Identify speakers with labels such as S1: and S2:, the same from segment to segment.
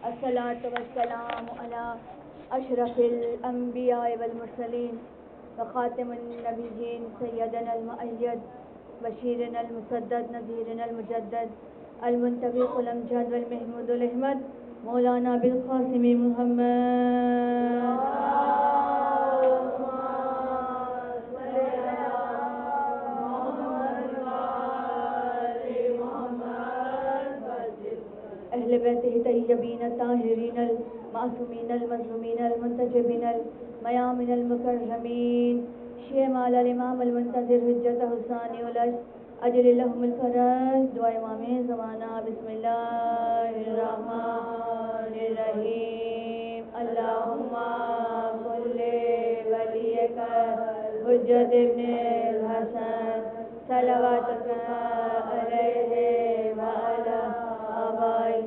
S1: الصلاة والسلام على أشرف الأنبياء والمرسلين وخاتم النبيين سيدنا المؤيد بشيرنا المسدد نذيرنا المجدد المنتبق الأمجد والمحمود الأحمد مولانا بالقاسم محمد. أهل بيته الطيبين الطاهرين المعصومين المظلومين المنتجبين الميامين المكرمين شيمال الإمام المنتظر حجة حساني ولش أجل لهم الفرج دعاء إمام زمانہ بسم الله الرحمن الرحيم اللهم صل وليك حجة ابن الحسن صلواتك عليه وعلى آبائه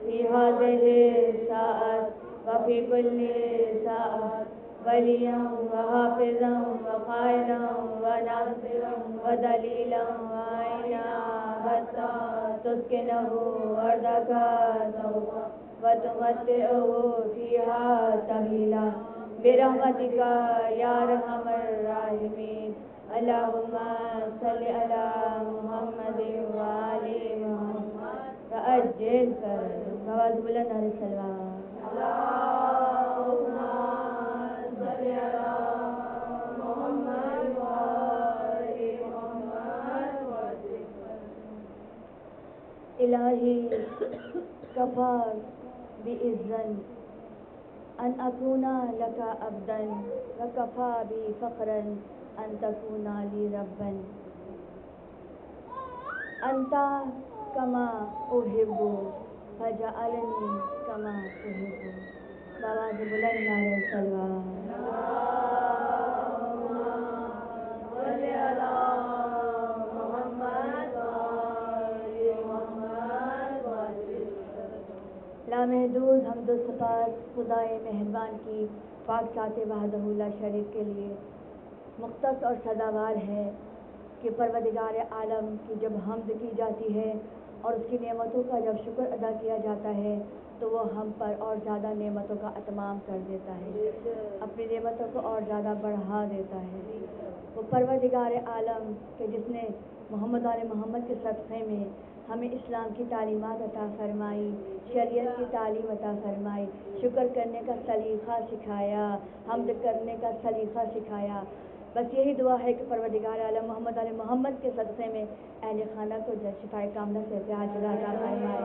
S1: في هذه الساعة وفي كل ساعة وليا وحافظا وقائدا وناصرا ودليلا وعينا حتى تسكنه أرضك سوفا وتمتعه فيها طويلا برحمتك يا أرحم الراحمين. اللهم صل على محمد وآل محمد وأجل فرجهم آواز بلند علی الصلوات. اللهم صل على محمد وآل محمد وأجل فرجهم. إلهي كفى بإذن أن أكون لك عبدا وكفى بي فخرا أن تكون لي ربا. أنت كما أحب فجعلني كما تحب. بآواز بلند علی الصلوات. صل على محمد وآل محمد. لامحدود حمد و سپاس خدائے مہربان کی پاک ذات وحدہ لا شریک کے لیے مختص اور سزاوار ہے کہ پروردگار عالم کی جب حمد کی جاتی ہے اور اس کی نعمتوں کا جب شکر ادا کیا جاتا ہے تو وہ ہم پر اور زیادہ نعمتوں کا اتمام کر دیتا ہے، اپنی نعمتوں کو اور زیادہ بڑھا دیتا ہے۔ وہ پروردگار عالم کہ جس نے محمد آل محمد کے صدقے میں ہمیں اسلام کی تعلیمات عطا فرمائی، شریعت کی تعلیم عطا فرمائی، شکر کرنے کا سلیقہ سکھایا، حمد کرنے کا سلیقہ سکھایا۔ بس یہی دعا ہے کہ پروردگار عالم محمد علیہ محمد کے صدقے میں اہل خانہ کو شفائے کاملہ سے عاجلہ عطا فرمائے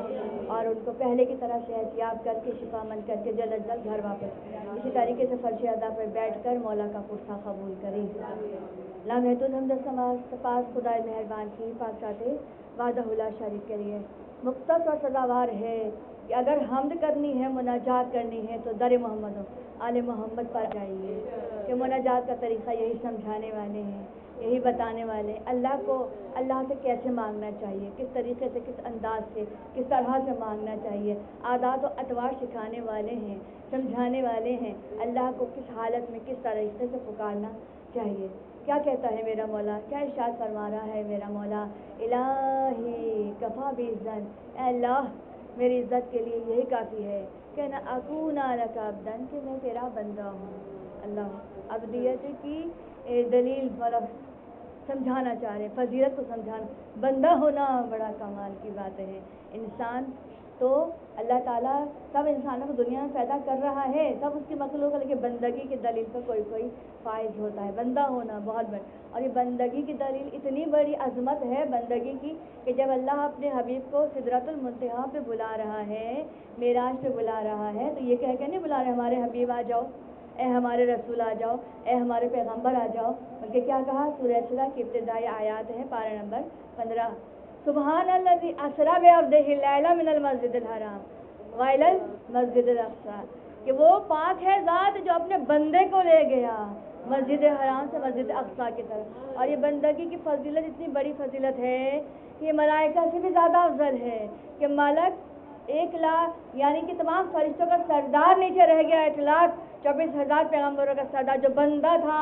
S1: اور ان کو پہلے کی طرح صحت یاب کر کے شفا مند کر کے جلد جلد گھر واپس اسی طریقے سے فرش ادا پر بیٹھ کر مولا کا پرسہ قبول کریں۔ لامحدود حمد و سپاس خدائے مہربان کی پاک ذات وحدہ لا شریک کے لیے مختص اور سزاوار ہے کہ اگر حمد کرنی ہے، مناجات کرنی ہے تو در محمد آل محمد پر جائیے کہ مناجات کا طریقہ یہی سمجھانے والے ہیں، یہی بتانے والے اللہ کو اللہ سے کیسے مانگنا چاہیے، کس طریقے سے، کس انداز سے، کس طرح سے مانگنا چاہیے، عادات و اطوار سکھانے والے ہیں، سمجھانے والے ہیں اللہ کو کس حالت میں کس طریقے سے پکارنا چاہیے۔ کیا کہتا ہے میرا مولا، کیا ارشاد فرما رہا ہے میرا مولا؟ الہی کفا بعزن، اے اللہ میری عزت کے لیے یہی کافی ہے کہ نہ اکون لک عبدن، کہ میں تیرا بندہ ہوں۔ اللہ عبدیت کی دلیل مطلب سمجھانا چاہ رہے ہیں، فضیلت کو سمجھانا، بندہ ہونا بڑا کمال کی بات ہے۔ انسان تو اللہ تعالیٰ سب انسانوں کو دنیا میں پیدا کر رہا ہے، سب اس کی مخلوق ہے، لیکن بندگی کی دلیل پر کوئی کوئی فائز ہوتا ہے۔ بندہ ہونا بہت بڑا، اور یہ بندگی کی دلیل اتنی بڑی عظمت ہے بندگی کی کہ جب اللہ اپنے حبیب کو سدرۃ المنتہا پہ بلا رہا ہے، معراج پہ بلا رہا ہے، تو یہ کہہ کے نہیں بلا رہے ہمارے حبیب آ جاؤ، اے ہمارے رسول آ جاؤ، اے ہمارے پیغمبر آ جاؤ، بلکہ کیا کہا؟ سورہ اسراء کی ابتدائی آیات ہیں، پارہ نمبر 15، سبحان الذی اسری بعبدہ لیلا من المسجد الحرام وإلی المسجد الاقصی، کہ وہ پاک ہے ذات جو اپنے بندے کو لے گیا مسجد حرام سے مسجد اقصی کی طرف۔ اور یہ بندگی کی فضیلت اتنی بڑی فضیلت ہے کہ یہ ملائکہ سے بھی زیادہ افضل ہے کہ ملک 1,00,000 یعنی کہ تمام فرشتوں کا سردار نیچے رہ گیا، 1,24,000 پیغمبروں کا سردار جو بندہ تھا،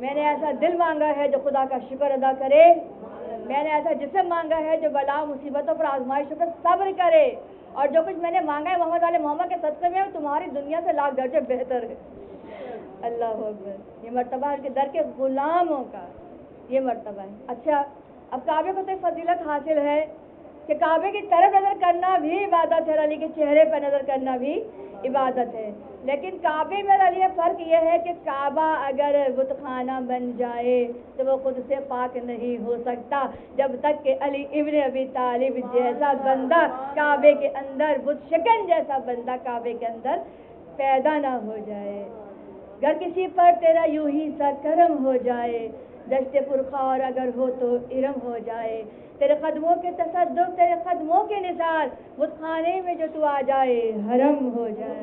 S1: میں نے ایسا دل مانگا ہے جو خدا کا شکر ادا کرے، میں نے ایسا جسم مانگا ہے جو بلا مصیبتوں پر آزمائشوں پر صبر کرے، اور جو کچھ میں نے مانگا ہے محمد علی محمد کے صدقے میں تمہاری دنیا سے لاکھ درجے بہتر ہے۔ اللہ اکبر، یہ مرتبہ ہے کہ در کے غلاموں کا یہ مرتبہ ہے۔ اچھا، اب کعبے کو تو فضیلت حاصل ہے کہ کعبے کی طرف نظر کرنا بھی عبادت ہے، علی کے چہرے پر نظر کرنا بھی عبادت ہے، لیکن کعبے میں علی فرق یہ ہے کہ کعبہ اگر بت خانہ بن جائے تو وہ خود سے پاک نہیں ہو سکتا جب تک کہ علی ابن ابی طالب جیسا بندہ کعبے کے اندر، بت شکن جیسا بندہ کعبے کے اندر پیدا نہ ہو جائے۔ گر کسی پر تیرا یوں ہی سا کرم ہو جائے، دشت پرخار اگر ہو تو ارم ہو جائے، تیرے قدموں کے تصدق، تیرے قدموں کے نثار، بت خانے میں جو تو آ جائے حرم ہو جائے۔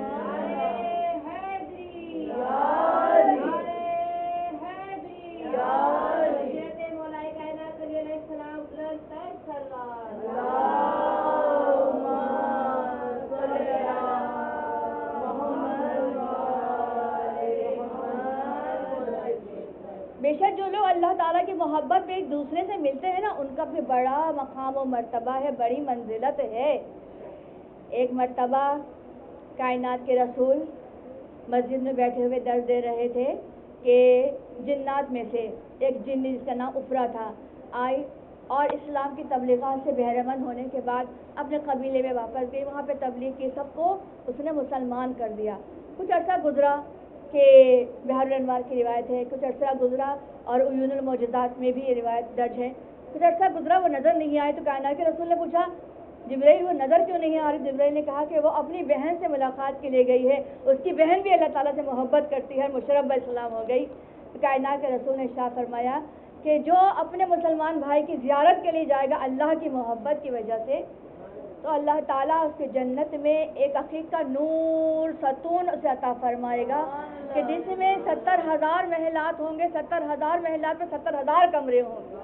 S1: بے شک جو لوگ اللہ تعالیٰ کی محبت میں ایک دوسرے سے ملتے ہیں نا، ان کا بھی بڑا مقام و مرتبہ ہے، بڑی منزلت ہے۔ ایک مرتبہ کائنات کے رسول مسجد میں بیٹھے ہوئے درس دے رہے تھے کہ جنات میں سے ایک جن جس کا نام افرا تھا آئی اور اسلام کی تبلیغات سے بہرمند ہونے کے بعد اپنے قبیلے میں واپس گئی، وہاں پہ تبلیغ کی، سب کو اس نے مسلمان کر دیا۔ کچھ عرصہ گزرا کہ بحر الانوار کی روایت ہے، کچھ عرصہ گزرا اور عیون الموجزات میں بھی یہ روایت درج ہے، کچھ عرصہ گزرا وہ نظر نہیں آئے تو کائنات کے رسول نے پوچھا جبرائیل وہ نظر کیوں نہیں آ رہی؟ جبرائیل نے کہا کہ وہ اپنی بہن سے ملاقات کے لیے گئی ہے، اس کی بہن بھی اللہ تعالیٰ سے محبت کرتی ہے، مشرف علیہ السلام ہو گئی۔ تو کائنات کے رسول نے ارشاد فرمایا کہ جو اپنے مسلمان بھائی کی زیارت کے لیے جائے گا اللہ کی محبت کی وجہ سے، تو اللہ تعالیٰ اس کے جنت میں ایک عقیق کا نور ستون اسے عطا فرمائے گا کہ جس میں 70,000 محلات ہوں گے، 70,000 محلات میں 70,000 کمرے ہوں گے۔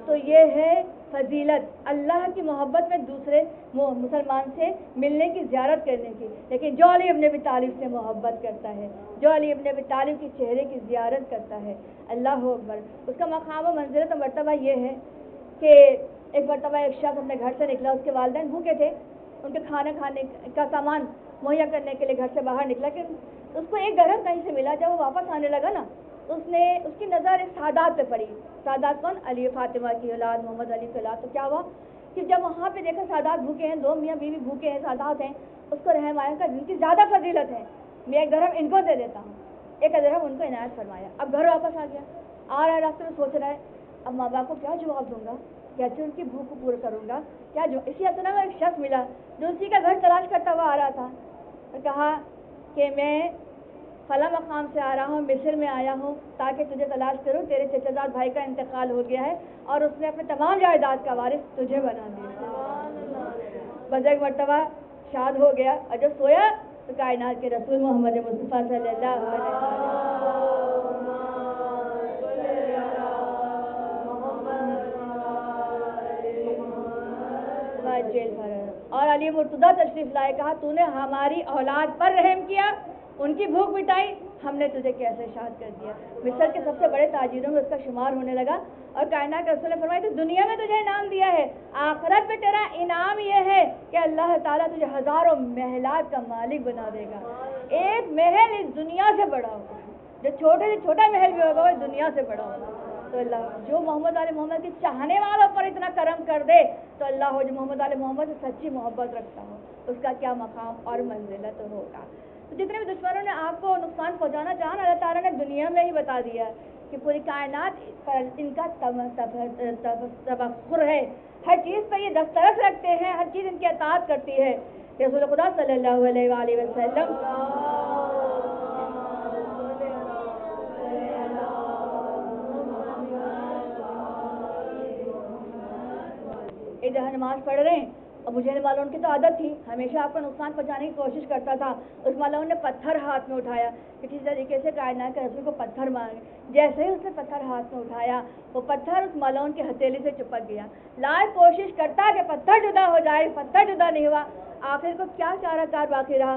S1: تو یہ ہے فضیلت اللہ کی محبت میں دوسرے مسلمان سے ملنے کی، زیارت کرنے کی۔ لیکن جو علی ابن ابی طالب سے محبت کرتا ہے، جو علی ابن ابی طالب کی چہرے کی زیارت کرتا ہے، اللہ اکبر، اس کا مقام و منزلت و مرتبہ یہ ہے کہ ایک مرتبہ ایک شخص اپنے گھر سے نکلا، اس کے والدین بھوکے تھے، ان کے کھانے کا سامان مہیا کرنے کے لیے گھر سے باہر نکلا کہ اس کو ایک گرم کہیں سے ملا۔ جب وہ واپس آنے لگا نا تو اس کی نظر سادات پہ پڑی۔ سادات کون؟ علی فاطمہ کی اولاد، محمد علی کی اولاد۔ تو کیا ہوا کہ جب وہاں پہ دیکھا سادات بھوکے ہیں، دو میاں بیوی بھوکے ہیں، سادات ہیں، اس کو رحم آیا کہ جن کی زیادہ فضیلت ہے میں ایک درہم ان کو دے دیتا ہوں، ایک درہم ان کو عنایت فرمایا۔ اب گھر واپس آ گیا، آ رہا ہے راستے میں سوچ رہا ہے اب ماں باپ کو کیا جواب دوں گا، کیسے ان کی بھوک کو پورا کروں گا، کیا جو اسی اثنا میں ایک شخص ملا جو اسی کا گھر تلاش کرتا ہوا آ رہا تھا، اور کہا کہ میں فلاں مقام سے آ رہا ہوں، مصر میں آیا ہوں تاکہ تجھے تلاش کروں، تیرے چچا زاد بھائی کا انتقال ہو گیا ہے اور اس نے اپنے تمام جائیداد کا وارث تجھے بنا دیا۔ بس ایک مرتبہ شاد ہو گیا اور جب سویا تو کائنات کے رسول محمد مصطفیٰ صلی اللہ علیہ وسلم اور علی مرتضیٰ تشریف لائے، کہا تو نے ہماری اولاد پر رحم کیا، ان کی بھوک مٹائی، ہم نے تجھے کیسے شاد کر دیا۔ مصر کے سب سے بڑے تاجروں میں اس کا شمار ہونے لگا اور کائنات کے رسول نے فرمایا تو دنیا میں تجھے انعام دیا ہے، آخرت میں تیرا انعام یہ ہے کہ اللہ تعالیٰ تجھے ہزاروں محلات کا مالک بنا دے گا۔ ایک محل اس دنیا سے بڑا ہوگا، جو چھوٹے سے چھوٹا محل بھی ہوگا وہ دنیا سے بڑا ہوگا۔ تو اللہ جو محمد علی محمد کی چاہنے والوں پر اتنا کرم کر دے تو اللہ جو محمد علی محمد سے سچی محبت رکھتا ہو اس کا کیا مقام اور منزلت ہوگا۔ تو جتنے بھی دشمنوں نے آپ کو نقصان پہنچانا چاہا نا، اللہ تعالیٰ نے دنیا میں ہی بتا دیا کہ پوری کائنات پر ان کا تبخر ہے، ہر چیز پہ یہ دسترس رکھتے ہیں، ہر چیز ان کی اطاعت کرتی ہے۔ رسول خدا صلی اللہ علیہ وآلہ وسلم جہاں نماز پڑھ رہے ہیں، ابو جہل مالون کی تو عادت تھی ہمیشہ آپ کو نقصان پہنچانے کی کوشش کرتا تھا۔ اس مالون نے پتھر ہاتھ میں اٹھایا، کسی طریقے سے کائنات کے رسول کو پتھر مانگے، جیسے ہی اس نے پتھر ہاتھ میں اٹھایا وہ پتھر اس مالون کی ہتھیلی سے چپک گیا۔ لاکھ کوشش کرتا کہ پتھر جدا ہو جائے، پتھر جدا نہیں ہوا۔ آخر کو کیا چارہ کار باقی رہا،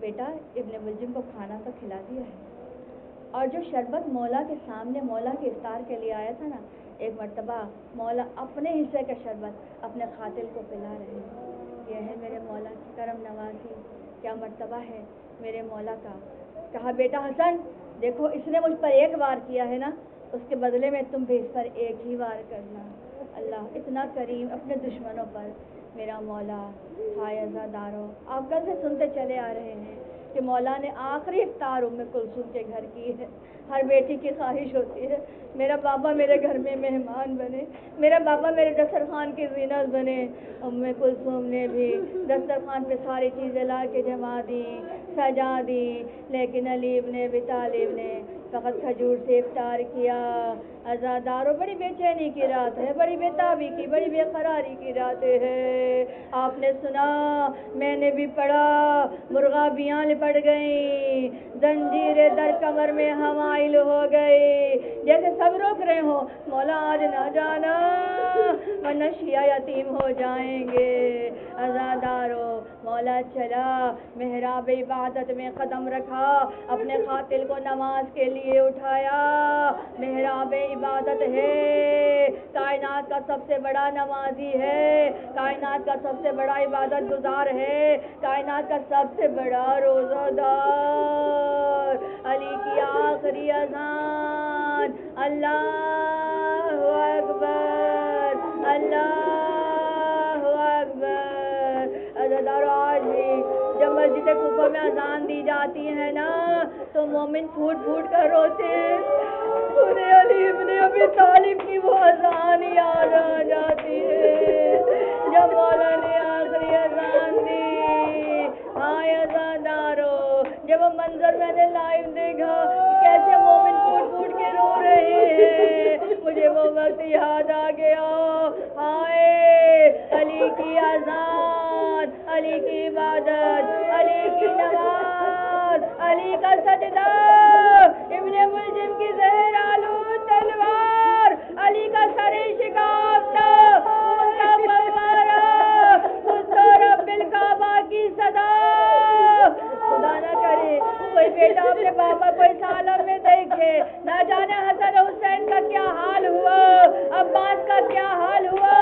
S1: بیٹا ابن ملجم کو کھانا تو کھلا دیا ہے، اور جو شربت مولا کے سامنے مولا کے افطار کے لیے آیا تھا نا، ایک مرتبہ مولا اپنے حصے کا شربت اپنے قاتل کو پلا رہے ہیں۔ یہ ہے میرے مولا کی کرم نوازی، کیا مرتبہ ہے میرے مولا کا۔ کہا بیٹا حسن دیکھو اس نے مجھ پر ایک وار کیا ہے نا، اس کے بدلے میں تم بھی اس پر ایک ہی وار کرنا۔ اللہ اتنا کریم اپنے دشمنوں پر میرا مولا۔ ہائے عزادارو، آپ کل سے سنتے چلے آ رہے ہیں کہ مولا نے آخری افطار ام کلثوم کے گھر کی ہے۔ ہر بیٹی کی خواہش ہوتی ہے میرا بابا میرے گھر میں مہمان بنے، میرا بابا میرے دسترخوان کی زینت بنے۔ ام کلثوم نے بھی دسترخوان پہ ساری چیزیں لا کے جما دی، سجا دی، لیکن علی ابن ابی طالب نے فقط کھجور سے افطار کیا۔ عزادارو بڑی بے چینی کی رات ہے، بڑی بے تابی کی، بڑی بے قراری کی رات ہے۔ آپ نے سنا، میں نے بھی پڑھا، مرغابیاں لپٹ گئیں، زنجیریں در کمر میں حمائل ہو گئی، جیسے سب روک رہے ہو مولا آج نہ جانا ورنہ شیعہ یتیم ہو جائیں گے۔ عزادارو مولا چلا، محراب عبادت میں قدم رکھا، اپنے قاتل کو نماز کے لیے اٹھایا۔ محراب عبادت ہے، کائنات کا سب سے بڑا نمازی ہے، کائنات کا سب سے بڑا عبادت گزار ہے، کائنات کا سب سے بڑا روزہ دار۔ علی کی آخری اذان، اللہ اکبر، اللہ اکبر۔ عزادارو آج بھی جب مسجد کوفہ میں اذان دی جاتی ہے نا تو مومن پھوٹ پھوٹ کر روتے ہیں، انہیں علی ابن ابی طالب کی وہ اذان یاد آ جاتی ہے جب مولا نے آخری اذان دی۔ ہائے عزادارو، جب وہ منظر میں نے لائیو دیکھا کہ کیسے مومن پھوٹ پھوٹ کے رو رہے ہیں، مجھے وہ وقت یاد آ گیا۔ ہائے علی کی اذان، علی کی عبادت، علی کی نماز، علی کا سجدہ، ابن ملجم کی زہر آلود تلوار، علی کا سر شکافتہ، ان کا فوارہ، خود رب الکعبہ کی صدا۔ خدا نہ کرے کوئی بیٹا اپنے بابا کو اس عالم میں دیکھے، نہ جانے حسن حسین کا کیا حال ہوا، عباس کا کیا حال ہوا،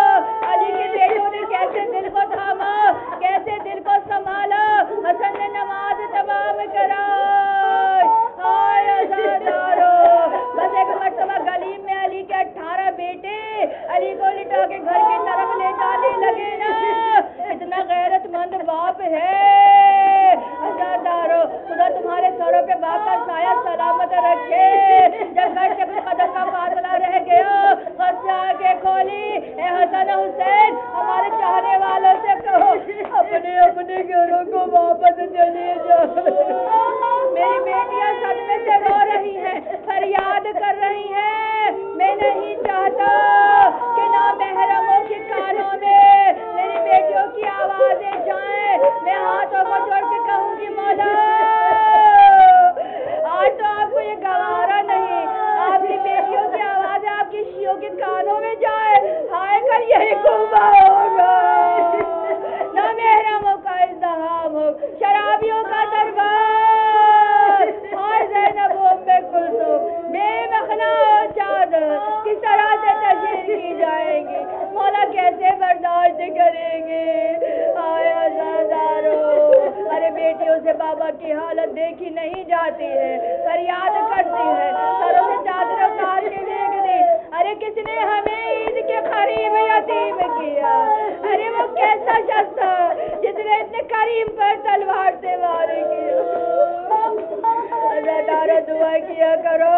S1: علی کے بیٹوں نے کیسے دل کو تھاما، کیسے دل کو سنبھالا، حسن نے نماز تمام کرائی۔ ہائے عزادارو، بس ایک مرتبہ گلیم میں علی کے 18 بیٹے علی کو لٹا کے گھر کی طرف لے جانے لگے نا، اتنا غیرت مند باپ ہے۔ عزادارو خدا تمہارے سروں پہ باپ کا سایہ سلامت رکھے۔ جب گھر سے کچھ قدم کا فاصلہ رہ گیا، گھر سے آنکھیں کھولی، اے حسن حسین ہمارے چاہنے والوں سے کہو اپنے اپنے گھروں کو واپس چلے جاؤ۔ میری بیٹیاں صدمے سے رو رہی ہیں، فریاد کر رہی ہیں، میں نہیں چاہتا کہ نامحرموں کے کانوں میں میری بیٹیوں کی آوازیں جائیں۔ میں ہاتھوں کو جوڑ کے کہوں گی مولا آج تو آپ کو یہ گوارا نہیں، آپ کی بیٹیوں کی آوازیں آپ کی شیعوں کے کانوں میں جائے، ہائے کل یہی کوفہ ہوگا، نامحرموں کا ازدحام ہو، شرابیوں کا دربار، ہائے زینب ام کلثوم بے مخنا چادر کس طرح سے تشہیر کی جائیں گی، مولا کیسے برداشت کریں گے۔ ہائے عزادارو، ارے بیٹیوں سے بابا کی حالت دیکھی نہیں جاتی ہے، فریاد کرتی ہے، سروں سے چادر اتار کے دیکھ دی، ارے کس نے ہمیں عید کے قریب یتیم کیا، ارے وہ کیسا شخص تھا جس نے اتنے کریم پر تلوار سے وار کیا۔ عزادارو دعا کیا کرو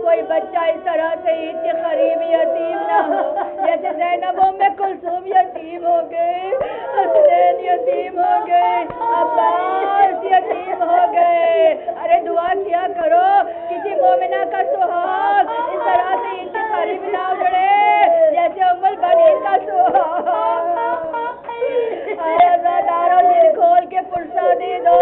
S1: کوئی بچہ اس طرح سے عید کے قریب یتیم نہ ہو، جیسے زینب ام کلثوم یتیم ہو گئے، حسین یتیم ہو گئے، عباس یتیم ہو گئے۔ ارے دعا کیا کرو کسی مومنہ کا سہاگ اس طرح سے عید کے قریب نہ اجڑے جیسے ام البنین کا سہاگ۔ ارے عزادارو دل کھول کے پرسہ دے دو،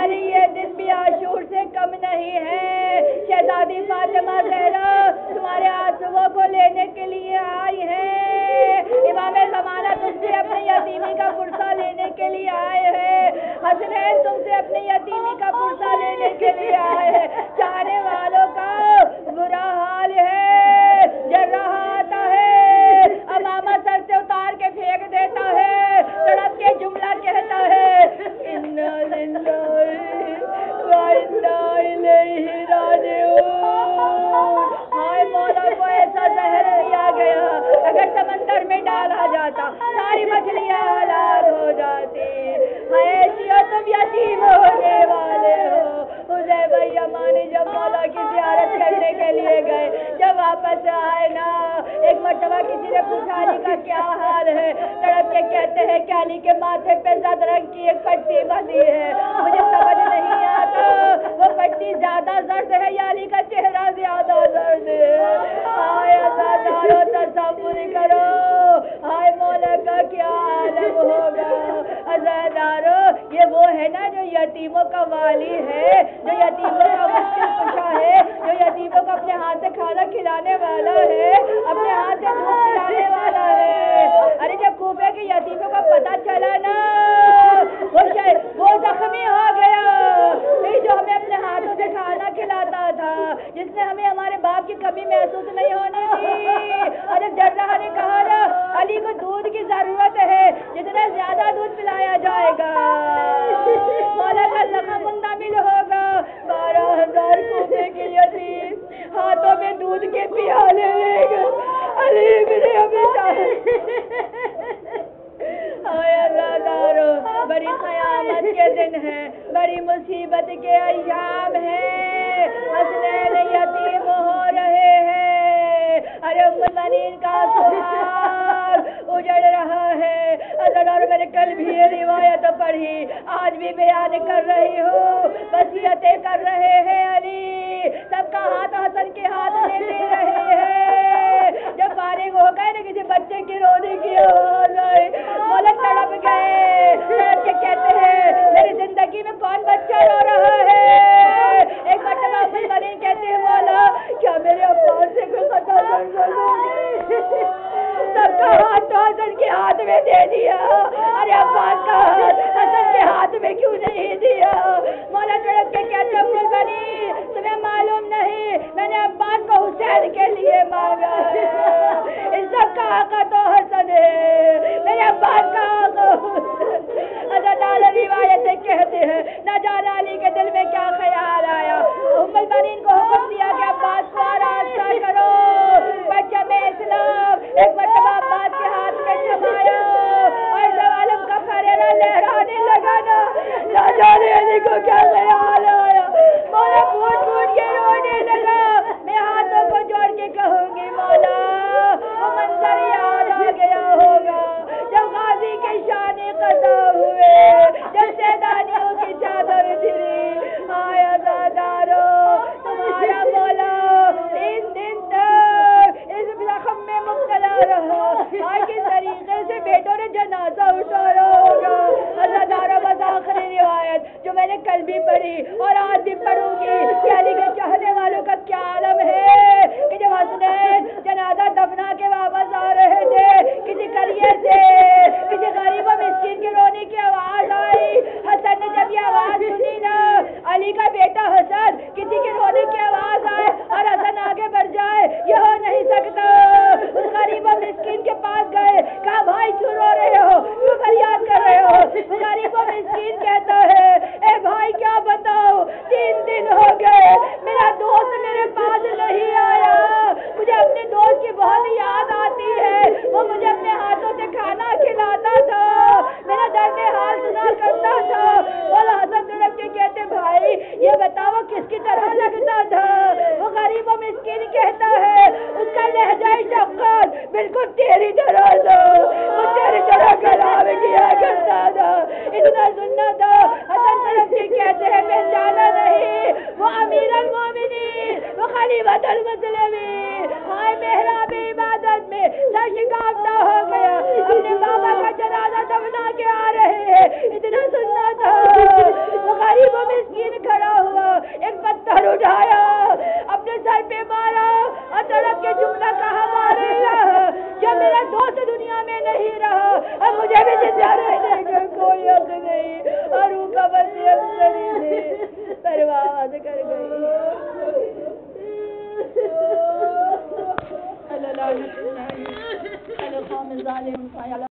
S1: ارے یہ دن بھی عاشور سے کم نہیں ہے، شہزادی فاطمہ زہرا تمہارے آنسوؤں کو لینے کے لیے آئی ہے، امام زمانہ تم سے اپنی یتیمی کا پرسہ لینے کے لیے آئے ہیں، حسنین تم سے ماتھے پہ زرد رنگ کی ایک پٹی بندھی ہے. مجھے سمجھ نہیں آتا وہ پٹی زیادہ زرد ہے یا علی کا چہرہ زیادہ زرد ہے. ہائے عزادارو تصور کرو, ہائے مولا کا کیا عالم ہوگا. عزادارو یہ وہ ہے نا جو یتیموں کا والی ہے, جو یتیموں کا مشکل کشا ہے, جو یتیموں کو اپنے ہاتھ سے کھانا کھلانے والا ہے, اپنے ہاتھ سے دودھ پلانے والا ہے. ارے جب کوفے کے یتیموں کو پتا چلا نا وہ زخمی ہو گیا, جو ہمیں اپنے ہاتھوں سے کھانا کھلاتا تھا, جس نے ہمیں ہمارے باپ کی کمی محسوس نہیں ہونے دی. اور جب جرحہ نے کہا نا علی کو دودھ کی ضرورت ہے, جتنا زیادہ دودھ پلایا جائے گا مولا کا زخم منتقل ہوگا. 12,000 کوفے کے یتیم ہاتھوں میں دودھ کے پیالے لے گئے. علی میرے بڑی قیامت کے دن ہے, بڑی مصیبت کے ایام ہیں, حسنین یتیم ہو رہے ہیں. ارے ام المؤمنین کا سوال اجڑ رہا ہے. اور میں نے کل بھی یہ روایت پڑھی, آج بھی بیان کر رہی ہوں, وصیتیں کر رہے ہیں علی, سب کا ہاتھ حسن کے ہاتھ میں دے رہے ہیں. جب فارغ ہو گئے نا کسی بچے کی رونے کی آواز آئی, مولا تڑپ گئے. کہتے ہیں میری زندگی میں کون بچہ رو رہا ہے. ایک مرتبہ ام المؤمنین کہتے ہیں مولا کیا میرے عباس سے کوئی خطا کر گئی. سب کا ہاتھ تو حسن کے ہاتھ میں دے دیا, ارے عباس کا ہاتھ حسن کے ہاتھ میں کیوں نہیں دیا. مولا تڑپ کے کہتے ہیں ام المؤمنین تمہیں معلوم نہیں میں نے عباس کو حسین کے لیے مانگا ہے. ان سب کا آقا تو حسن ہے, میرے عباس کا آقا روایتیں کہتے ہیں نہ جانا علی کے دل میں کیا خیال آیا. ام المؤمنین کو حکم دیا کہ عباس کو آراستہ کرو. پرچم اسلام ایک مرتبہ عباس کے ہاتھ میں تھمایا اور جب عالم کا پھریرا لہرانے لگا نا, نہ جانے علی کو کیا خیال آیا. مولا پھوٹ پھوٹ کے رونے لگا. میں ہاتھوں کو جوڑ کے کہوں گی مولا وہ منظر یاد آ گیا ہوگا جب غازی کے شان قضا ہوئے, جب سیدانیوں کی چادر جھری. ہائے عزادارو تمہارا مولا 3 دن تک اس زخم میں مبتلا رہا. ہائے کس طریقے سے بیٹوں نے جنازہ اٹھایا ہوگا. عزادارو بس آخری روایت جو میں نے کل بھی پڑھی اور آج بھی پڑھوں گی کہ علی کے چاہنے والوں کا کیا عالم ہے کہ جب حسنین جنازہ دفنا کے واپس آ رہے تھے کسی قریے سے کسی غریب و مسکین کے رونے کی آواز آئی. حسن نے جب یہ آواز سنی نا, علی کا بیٹا حسن کسی کے رونے کی آواز آئے اور حسن آگے بڑھ جائے یہ ہو نہیں سکتا. اس غریب و مسکین کے پاس گئے, کہا بھائی کیوں رو رہے ہو, کیوں فریاد کر رہے ہو. غریب و مسکین کہتا ہے اے بھائی کیا بتاؤ 3 دن ہو گئے میرا دوست میرے پاس نہیں آیا. مجھے اپنے دوست کی بہت یاد آتی ہے, وہ مجھے اپنے ہاتھوں سے کھانا کھلاتا تھا, میرا درد حال سنا کرتا تھا. مولا حسن تڑپ کے کہتے بھائی یہ بتاؤ وہ کس کی طرح لگتا تھا. وہ غریب و مسکین کہتا ہے اس کا لہجہ شفقت بالکل تیری طرح تھا, وہ تیری طرح کلام کیا کرتا تھا, اتنا سننا تھا. حسن تڑپ کے کہتے ہیں میں جانا نہیں, وہ امیر المومنین, وہ خلیفۃ المسلمین. ہائے محراب عبادت میں سر شکافتہ ہو گیا, اپنے بابا کا جنازہ دفنا کے آ رہے ہیں, اتنا سننا تھا. وہ غریب و مسکین کھڑا ہوا, ایک پتھر اٹھایا اپنے سر پہ مارا اور تڑپ کے جملہ کہا مارے جب میرا دوست دنیا میں نہیں رہا اب مجھے بھی زندہ رہنے کا کوئی حق نہیں. اور روح کا بندی اکثری سے پرواز کر گئی. اللہ لعنت اللہ علی القوم الظالم.